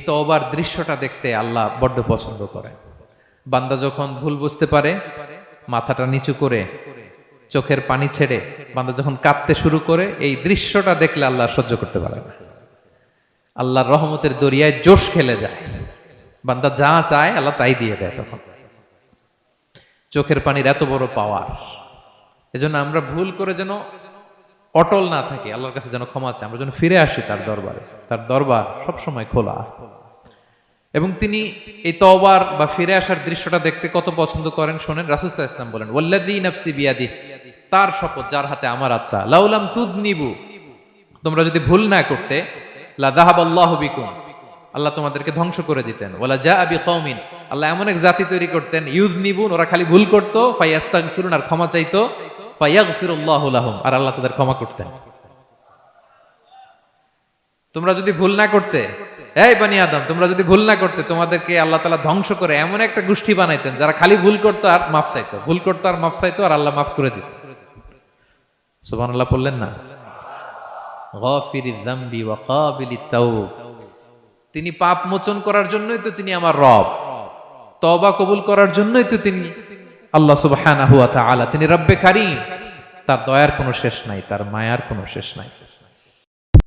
তওবার দৃশ্যটা দেখতে আল্লাহ বড্ড পছন্দ করেন। বান্দা যখন ভুল বুঝতে পারে, মাথাটা নিচু করে চোখের পানি ছেড়ে বান্দা যখন কাঁদতে শুরু করে, এই দৃশ্যটা দেখলে আল্লাহ সহ্য করতে পারে না। আল্লাহর রহমতের দরিয়ায় জোশ খেলে যায়, বান্দা যা চায় আল্লাহ তাই দিয়ে দেয়। তখন চোখের পানির এত বড় পাওয়ার। এজন্য আমরা ভুল করে যেন অটল না থাকি, আল্লাহর কাছে যেন ক্ষমা চাই, আমরা যেন ফিরে আসি তার দরবারে। তার দরবার সবসময় খোলা। এবং তিনি এই তওবার বা ফিরে আসার দৃশ্যটা দেখতে কত পছন্দ করেন শোনেন। রাসূল সাল্লাল্লাহু আলাইহি ওয়াসাল্লাম বলেন, ওয়াল্লাযী নাফসি বিয়াদি, তার শপথ যার হাতে আমার আত্মা, লাউলাম তুযনিবু, তোমরা যদি ভুল না করতে, লা যাহাবাল্লাহু বিকুম, আল্লাহ তোমাদেরকে ধ্বংস করে দিতেন। ওয়ালা জাআ বিকওমিন, আল্লাহ এমন এক জাতি তৈরি করতেন, ইউযনিবুন, ওরা খালি ভুল করত, ফায়াস্তাগফিরুন, আর ক্ষমা চাইতো, ফায়াগফিরুল্লাহু লাহুম, আর আল্লাহ তাদের ক্ষমা করতেন। তোমরা যদি ভুল না করতে, এই বনি আদম, তোমরা যদি ভুল না করতে, তোমাদেরকে আল্লাহ তাআলা ধ্বংস করে এমন একটা গোষ্ঠী বানাইতেন যারা খালি ভুল করতো আর মাফ চাইতো, ভুল করতো আর মাফ চাইতো, আর আল্লাহ মাফ করে দিত। সুবহানাল্লাহ পড়লেন না? গাফিরিয যামবি ওয়া কাবিলিত তাওব, তিনি পাপ মোচন করার জন্যই তো তিনি আমার রব, তওবা কবুল করার জন্যই তো তিনি আল্লাহ সুবহানাহু ওয়া তাআলা, তিনি রব্বে কারীম। তার দয়ার কোনো শেষ নাই, তার মায়ার কোনো শেষ নাই।